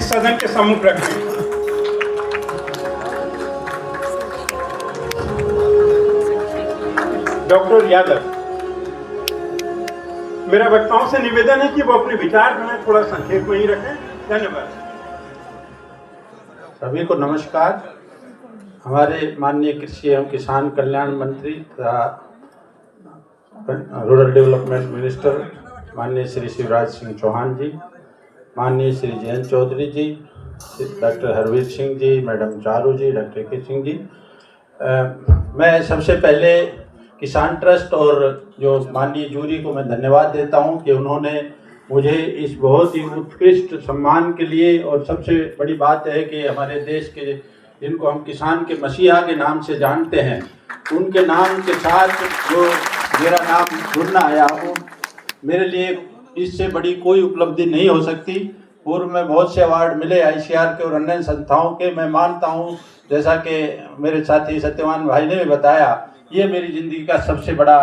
सदन के सम्मुख रखें। डॉक्टर यादव, मेरा वक्ताओं से निवेदन है कि वो अपने विचार जो है थोड़ा संक्षेप में ही रखें। धन्यवाद। सभी को नमस्कार। हमारे माननीय कृषि एवं किसान कल्याण मंत्री तथा रूरल डेवलपमेंट मिनिस्टर माननीय श्री शिवराज सिंह चौहान जी, माननीय श्री जयंत चौधरी जी, डॉक्टर हरवीर सिंह जी, मैडम चारू जी, डॉक्टर के सिंह जी, मैं सबसे पहले किसान ट्रस्ट और जो माननीय जूरी को मैं धन्यवाद देता हूं कि उन्होंने मुझे इस बहुत ही उत्कृष्ट सम्मान के लिए, और सबसे बड़ी बात है कि हमारे देश के जिनको हम किसान के मसीहा के नाम से जानते हैं, उनके नाम के साथ जो मेरा नाम जुड़ना आया हो, मेरे लिए इससे बड़ी कोई उपलब्धि नहीं हो सकती। पूर्व में बहुत से अवार्ड मिले ICR के और अन्य संस्थाओं के। मैं मानता हूं, जैसा कि मेरे साथी सत्यवान भाई ने भी बताया, ये मेरी ज़िंदगी का सबसे बड़ा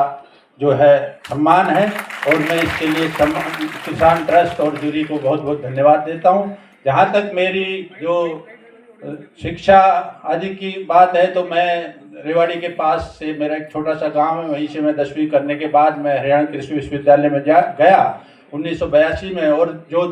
जो है सम्मान है, और मैं इसके लिए किसान ट्रस्ट और जूरी को बहुत बहुत धन्यवाद देता हूं। जहां तक मेरी जो शिक्षा आदि की बात है, तो मैं रेवाड़ी के पास से मेरा एक छोटा सा गांव है, वहीं से मैं 10वीं करने के बाद मैं हरियाणा कृषि विश्वविद्यालय में गया 1982 में। और जो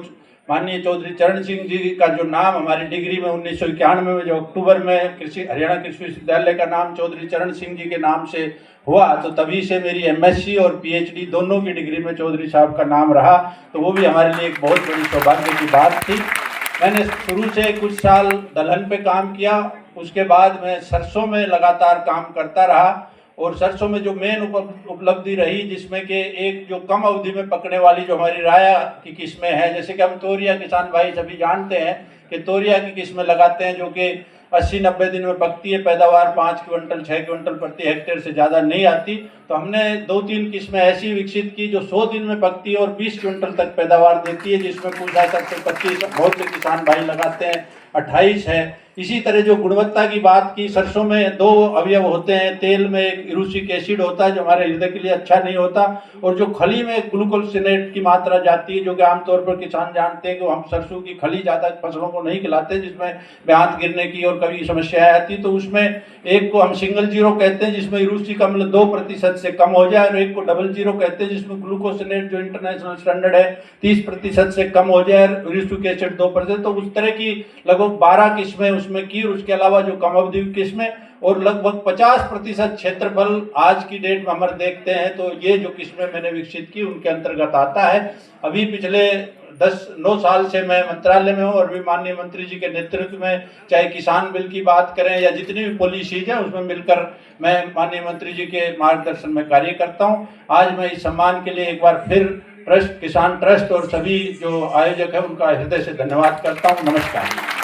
माननीय चौधरी चरण सिंह जी का जो नाम हमारी डिग्री में 1991 में जो अक्टूबर में हरियाणा कृषि विश्वविद्यालय का नाम चौधरी चरण सिंह जी के नाम से हुआ, तो तभी से मेरी MSc और PhD दोनों की डिग्री में चौधरी साहब का नाम रहा। तो वो भी हमारे लिए एक बहुत बड़ी सौभाग्य की बात थी। मैंने शुरू से कुछ साल दलहन पे काम किया, उसके बाद मैं सरसों में लगातार काम करता रहा। और सरसों में जो मेन उपलब्धि रही, जिसमें कि एक जो कम अवधि में पकने वाली जो हमारी राया की किस्में हैं, जैसे कि हम तोरिया, किसान भाई सभी जानते हैं कि तोरिया की किस्में लगाते हैं, जो कि 80-90 दिन में पकती है, पैदावार 5 क्विंटल 6 क्विंटल प्रति हेक्टेयर से ज़्यादा नहीं आती। तो हमने 2-3 किस्में ऐसी विकसित की जो 100 दिन में पकती है और 20 क्विंटल तक पैदावार देती है, जिसमें कुल 25 बहुत से किसान भाई लगाते हैं, 28 है। इसी तरह जो गुणवत्ता की बात की, सरसों में 2 अवयव होते हैं। तेल में एक इरूसिक एसिड होता है जो हमारे हृदय के लिए अच्छा नहीं होता, और जो खली में ग्लूकोसिनेट की मात्रा जाती है, जो कि आमतौर पर किसान जानते हैं कि हम सरसों की खली ज़्यादा फसलों को नहीं खिलाते, जिसमें ब्यांत गिरने की और कभी समस्याएं आती। तो उसमें एक को हम सिंगल जीरो कहते हैं, जिसमें इरूसिक अम्ल 2% से कम हो जाए, और एक को डबल जीरो कहते हैं, जिसमें ग्लूकोसिनेट जो इंटरनेशनल स्टैंडर्ड है 30% से कम हो जाए, इरूसिक एसिड 2%। तो उस तरह की लगभग 12 किस्में उसमें की, और उसके अलावा जो कम अवधि किस्में और लगभग 50% क्षेत्रफल आज की डेट में हम देखते हैं। तो ये जो किस्में मैंने विकसित की उनके अंतर्गत आता है। अभी पिछले 10-9 साल से मैं मंत्रालय में हूँ, और भी माननीय मंत्री जी के नेतृत्व में चाहे किसान बिल की बात करें या जितनी भी पॉलिसीज है, उसमें मिलकर मैं माननीय मंत्री जी के मार्गदर्शन में कार्य करता हूँ। आज मैं इस सम्मान के लिए एक बार फिर किसान ट्रस्ट और सभी जो आयोजक है उनका हृदय से धन्यवाद करता हूँ। नमस्कार।